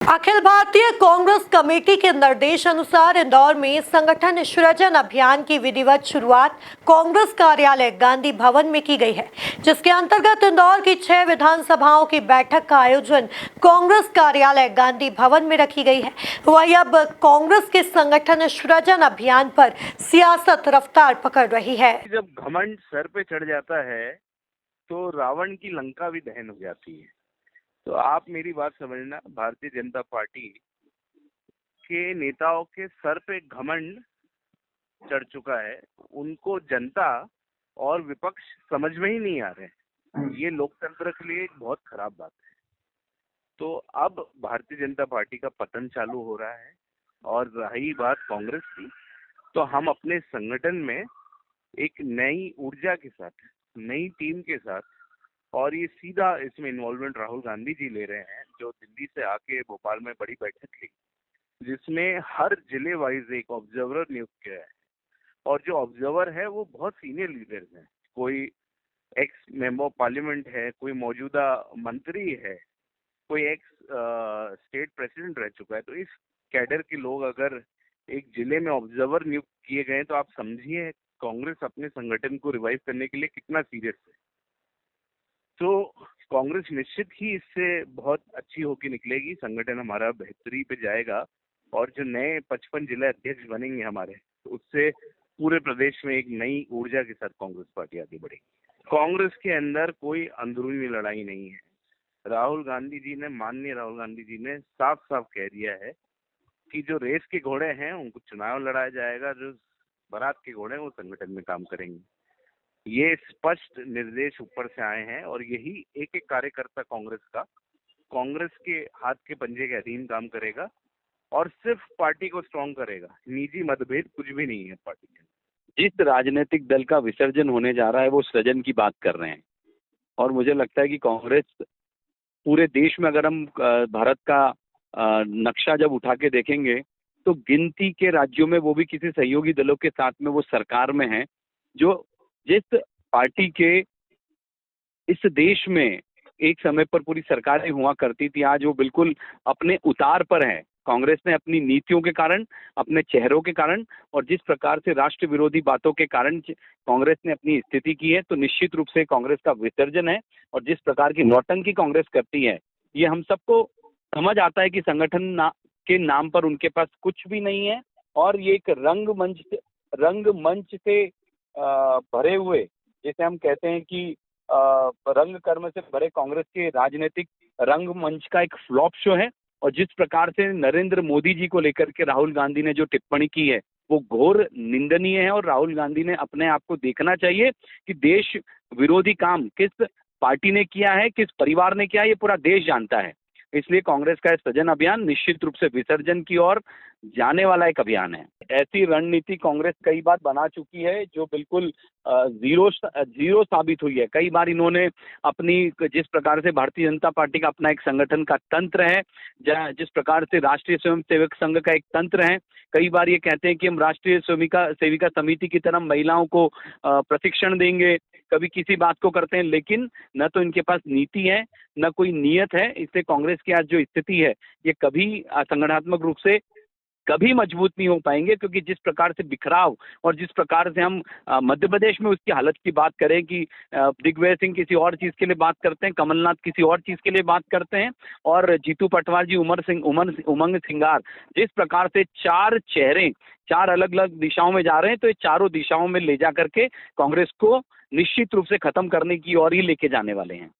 Akhil Bharatiya Congress committee के निर्देश अनुसार इंदौर में संगठन सृजन अभियान की विधिवत शुरुआत कांग्रेस कार्यालय गांधी भवन में की गई है, जिसके अंतर्गत इंदौर की 6 विधानसभाओं की बैठक का आयोजन कांग्रेस कार्यालय गांधी भवन में रखी गई है। वही अब कांग्रेस के संगठन सृजन अभियान पर सियासत रफ्तार पकड़ रही है। जब घमंड सर पे चढ़ जाता है तो रावण की लंका भी दहन हो जाती है। तो आप मेरी बात समझना, भारतीय जनता पार्टी के नेताओं के सर पे घमंड चढ़ चुका है। उनको जनता और विपक्ष समझ में ही नहीं आ रहे। ये लोकतंत्र के लिए एक बहुत खराब बात है। तो अब भारतीय जनता पार्टी का पतन चालू हो रहा है। और रही बात कांग्रेस की, तो हम अपने संगठन में एक नई ऊर्जा के साथ, नई टीम के साथ, और ये सीधा इसमें इन्वॉल्वमेंट राहुल गांधी जी ले रहे हैं, जो दिल्ली से आके भोपाल में बड़ी बैठक ली, जिसमें हर जिले वाइज एक ऑब्जर्वर नियुक्त किया है। और जो ऑब्जर्वर है वो बहुत सीनियर लीडर्स हैं। कोई एक्स मेंबर ऑफ पार्लियामेंट है, कोई मौजूदा मंत्री है, कोई एक्स स्टेट प्रेसिडेंट रह चुका है। तो इस कैडर के लोग अगर एक जिले में ऑब्जर्वर नियुक्त किए गए तो आप समझिए कांग्रेस अपने संगठन को रिवाइव करने के लिए कितना सीरियस है। तो कांग्रेस निश्चित ही इससे बहुत अच्छी होकर निकलेगी। संगठन हमारा बेहतरी पे जाएगा और जो नए 55 जिला अध्यक्ष बनेंगे हमारे, तो उससे पूरे प्रदेश में एक नई ऊर्जा के साथ कांग्रेस पार्टी आगे बढ़ेगी। कांग्रेस के अंदर कोई अंदरूनी लड़ाई नहीं है। माननीय राहुल गांधी जी ने साफ साफ कह दिया है कि जो रेस के घोड़े हैं उनको चुनाव लड़ाया जाएगा, जो बारात के घोड़े हैं वो संगठन में काम करेंगे। ये स्पष्ट निर्देश ऊपर से आए हैं और यही एक एक कार्यकर्ता कांग्रेस के हाथ के पंजे के अधीन काम करेगा और सिर्फ पार्टी को स्ट्रांग करेगा। निजी मतभेद कुछ भी नहीं है पार्टी के। जिस राजनीतिक दल का विसर्जन होने जा रहा है वो सृजन की बात कर रहे हैं। और मुझे लगता है कि कांग्रेस पूरे देश में, अगर हम भारत का नक्शा जब उठा के देखेंगे तो गिनती के राज्यों में, वो भी किसी सहयोगी दलों के साथ में, वो सरकार में है। जो जिस पार्टी के इस देश में एक समय पर पूरी सरकारें हुआ करती थी, आज वो बिल्कुल अपने उतार पर है। कांग्रेस ने अपनी नीतियों के कारण, अपने चेहरों के कारण और जिस प्रकार से राष्ट्र विरोधी बातों के कारण कांग्रेस ने अपनी स्थिति की है, तो निश्चित रूप से कांग्रेस का विसर्जन है। और जिस प्रकार की नौटंकी कांग्रेस करती है, ये हम सबको समझ आता है कि संगठन के नाम पर उनके पास कुछ भी नहीं है। और ये एक रंगमंच से भरे हुए, जैसे हम कहते हैं कि रंग कर्म से भरे कांग्रेस के राजनीतिक रंगमंच का एक फ्लॉप शो है। और जिस प्रकार से नरेंद्र मोदी जी को लेकर के राहुल गांधी ने जो टिप्पणी की है, वो घोर निंदनीय है। और राहुल गांधी ने अपने आप को देखना चाहिए कि देश विरोधी काम किस पार्टी ने किया है, किस परिवार ने किया है, ये पूरा देश जानता है। इसलिए कांग्रेस का सृजन अभियान निश्चित रूप से विसर्जन की ओर जाने वाला एक अभियान है। ऐसी रणनीति कांग्रेस कई बार बना चुकी है जो बिल्कुल जीरो साबित हुई है। कई बार इन्होंने अपनी, जिस प्रकार से भारतीय जनता पार्टी का अपना एक संगठन का तंत्र है, जिस प्रकार से राष्ट्रीय स्वयंसेवक संघ का एक तंत्र है, कई बार ये कहते हैं कि हम राष्ट्रीय सेविका समिति की तरह महिलाओं को प्रशिक्षण देंगे, कभी किसी बात को करते हैं, लेकिन न तो इनके पास नीति है, न कोई नियत है। इससे कांग्रेस की आज जो स्थिति है, ये कभी संगठनात्मक रूप से कभी मजबूत नहीं हो पाएंगे। क्योंकि जिस प्रकार से बिखराव और जिस प्रकार से हम मध्य प्रदेश में उसकी हालत की बात करें कि दिग्विजय सिंह किसी और चीज के लिए बात करते हैं, कमलनाथ किसी और चीज के लिए बात करते हैं, और जीतू पटवार जी, उमंग सिंगार, जिस प्रकार से 4 चेहरे 4 अलग अलग दिशाओं में जा रहे हैं, तो ये चारों दिशाओं में ले जा करके कांग्रेस को निश्चित रूप से खत्म करने की ओर ही लेके जाने वाले हैं।